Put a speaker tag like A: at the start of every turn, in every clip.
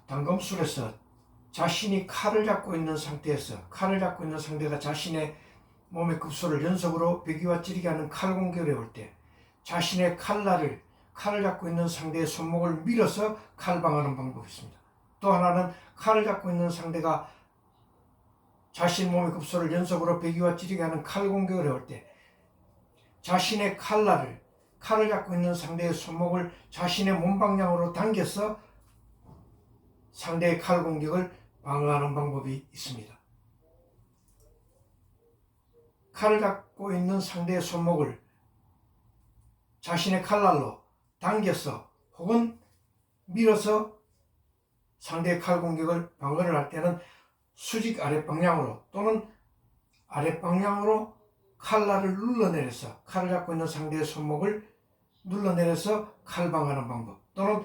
A: 단검술에서 자신이 칼을 잡고 있는 상태에서 칼을 잡고 있는 상대가 자신의 몸의 급소를 연속으로 베기와 찌르게 하는 칼 공격을 해올 때 자신의 칼날을 칼을 잡고 있는 상대의 손목을 밀어서 칼방하는 방법이 있습니다. 또 하나는 칼을 잡고 있는 상대가 자신 몸의 급소를 연속으로 베기와 찌르게 하는 칼 공격을 해올 때 자신의 칼날을 칼을 잡고 있는 상대의 손목을 자신의 몸 방향으로 당겨서 상대의 칼 공격을 방어하는 방법이 있습니다. 칼을 잡고 있는 상대의 손목을 자신의 칼날로 당겨서 혹은 밀어서 상대의 칼 공격을 방어를 할 때는 수직 아랫방향으로 또는 아랫방향으로 칼날을 눌러내려서 칼을 잡고 있는 상대의 손목을 눌러내려서 칼방하는 방법, 또는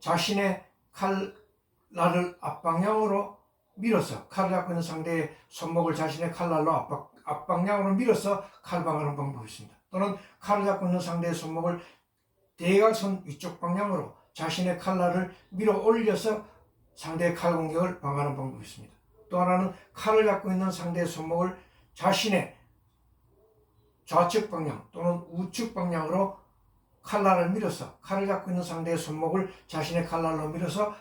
A: 자신의 칼날을 앞방향으로 밀어서 칼을 잡고 있는 상대의 손목을 자신의 칼날로 앞방향으로 밀어서 칼방하는 방법이 있습니다. 또는 칼을 잡고 있는 상대의 손목을 대각선 위쪽 방향으로 자신의 칼날을 밀어 올려서 상대의 칼 공격을 방어하는 방법이 있습니다. 또 하나는 칼을 잡고 있는 상대의 손목을 자신의 좌측 방향 또는 우측 방향으로 칼날을 밀어서 칼을 잡고 있는 상대의 손목을 자신의 칼날로 밀어서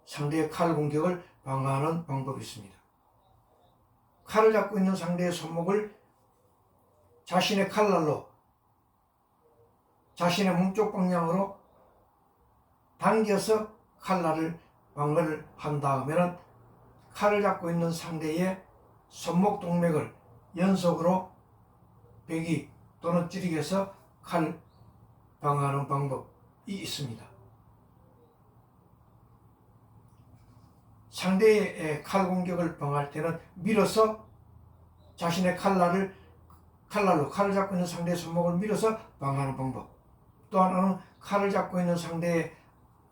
A: 상대의 칼 공격을 방어하는 방법이 있습니다. 칼을 잡고 있는 상대의 손목을 자신의 칼날로 자신의 몸쪽 방향으로 당겨서 칼날을 방어를 한 다음에는 칼을 잡고 있는 상대의 손목 동맥을 연속으로 베기 또는 찌르기해서 칼 방어하는 방법이 있습니다. 상대의 칼 공격을 방어할 때는 밀어서 자신의 칼날로 칼을 잡고 있는 상대의 손목을 밀어서 방어하는 방법, 또 하나는 칼을 잡고 있는 상대의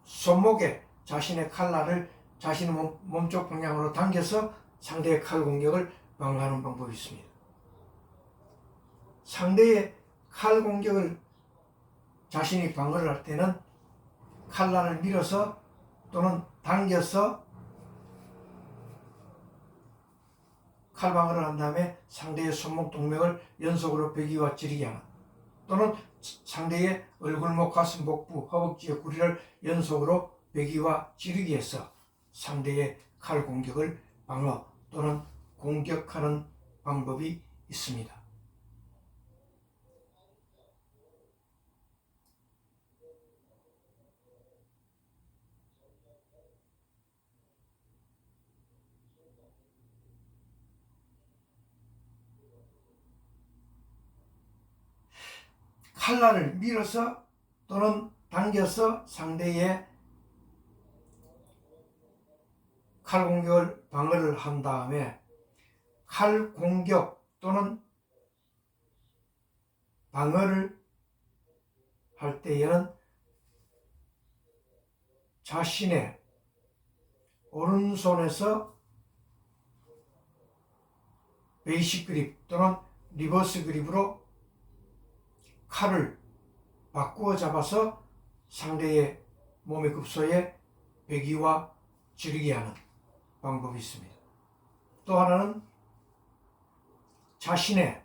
A: 손목에 자신의 칼날을 자신의 몸쪽 방향으로 당겨서 상대의 칼 공격을 방어하는 방법이 있습니다. 상대의 칼 공격을 자신이 방어를 할 때는 칼날을 밀어서 또는 당겨서 칼 방어를 한 다음에 상대의 손목 동맥을 연속으로 베기와 찌르게 하는, 또는 상대의 얼굴목, 가슴, 복부, 허벅지의 구리를 연속으로 베기와 찌르기 해서 상대의 칼 공격을 방어 또는 공격하는 방법이 있습니다. 칼날을 밀어서 또는 당겨서 상대의 칼 공격을 방어를 한 다음에 칼 공격 또는 방어를 할 때에는 자신의 오른손에서 베이식 그립 또는 리버스 그립으로 칼을 바꾸어 잡아서 상대의 몸의 급소에 베기와 찌르게 하는 방법이 있습니다. 또 하나는 자신의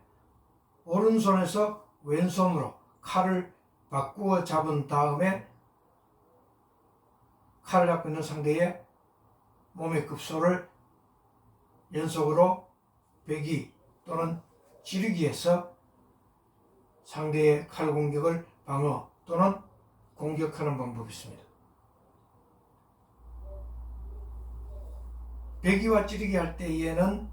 A: 오른손에서 왼손으로 칼을 바꾸어 잡은 다음에 칼을 잡고 있는 상대의 몸의 급소를 연속으로 베기 또는 찌르기 해서 상대의 칼 공격을 방어 또는 공격하는 방법이 있습니다. 베기와 찌르기 할 때에는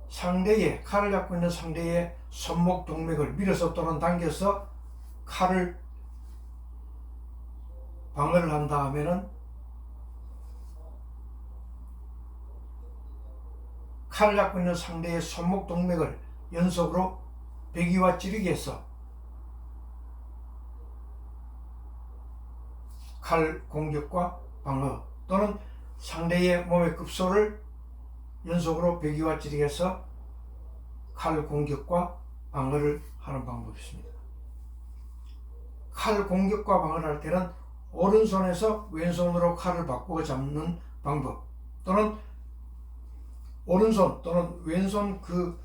A: 상대의 칼을 잡고 있는 상대의 손목 동맥을 밀어서 또는 당겨서 칼을 방어를 한 다음에는 칼을 잡고 있는 상대의 손목 동맥을 연속으로 베기와 찌르기 해서 칼 공격과 방어 또는 상대의 몸의 급소를 연속으로 베기와 찌르기 해서 칼 공격과 방어를 하는 방법이 있습니다. 칼 공격과 방어를 할 때는 오른손에서 왼손으로 칼을 바꾸어 잡는 방법, 또는 오른손 또는 왼손 그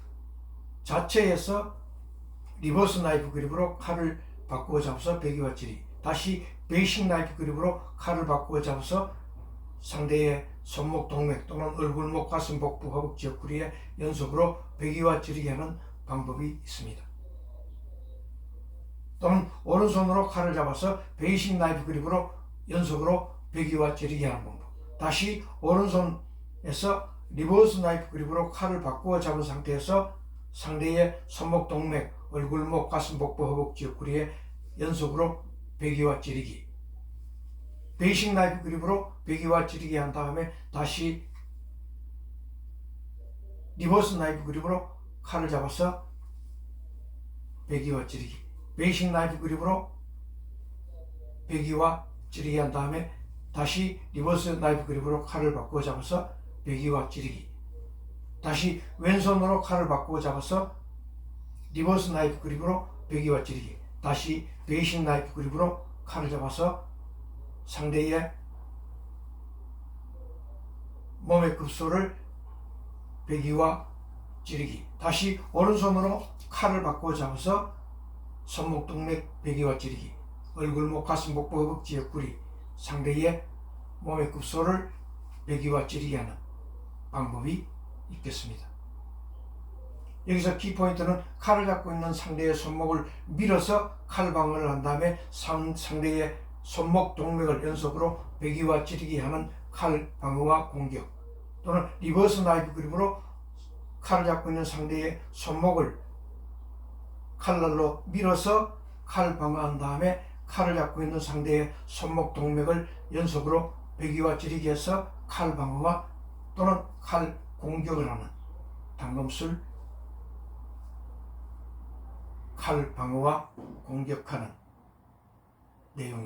A: 자체에서 리버스 나이프 그립으로 칼을 바꾸어 잡아서 배기와 찌르기, 다시 베이식 나이프 그립으로 칼을 바꾸어 잡아서 상대의 손목 동맥 또는 얼굴목 가슴 복부 허벅지 옆구리에 연속으로 배기와 찌르기 하는 방법이 있습니다. 또는 오른손으로 칼을 잡아서 베이식 나이프 그립으로 연속으로 배기와 찌르기 하는 방법, 다시 오른손에서 리버스 나이프 그립으로 칼을 바꾸어 잡은 상태에서 상대의 손목 동맥, 얼굴목, 가슴 복부 허벅지 옆구리에 연속으로 배기와 찌르기, 베이식 나이프 그립으로 배기와 찌르기 한 다음에 다시 리버스 나이프 그립으로 칼을 잡아서 배기와 찌르기, 베이식 나이프 그립으로 배기와 찌르기 한 다음에 다시 리버스 나이프 그립으로 칼을 바꾸어 잡아서 배기와 찌르기, 다시 왼손으로 칼을 바꾸어 잡아서 리버스 나이프 그립으로 배기와 찌르기, 다시 베이식 나이프 그립으로 칼을 잡아서 상대의 몸의 급소를 배기와 찌르기, 다시 오른손으로 칼을 바꾸어 잡아서 손목 동맥 배기와 찌르기, 얼굴목 가슴 복부 허벅지 옆구리 상대의 몸의 급소를 배기와 찌르기 하는 방법이 있겠습니다. 여기서 키포인트는 칼을 잡고 있는 상대의 손목을 밀어서 칼방어를 한 다음에 상대의 손목 동맥을 연속으로 배기와 찌르기 하는 칼방어와 공격, 또는 리버스 나이프 그립으로 칼을 잡고 있는 상대의 손목을 칼날로 밀어서 칼방어한 다음에 칼을 잡고 있는 상대의 손목 동맥을 연속으로 배기와 찌르기 해서 칼방어와 또는 칼 공격을 하는 단검술 칼방어와 공격하는 내용입니다.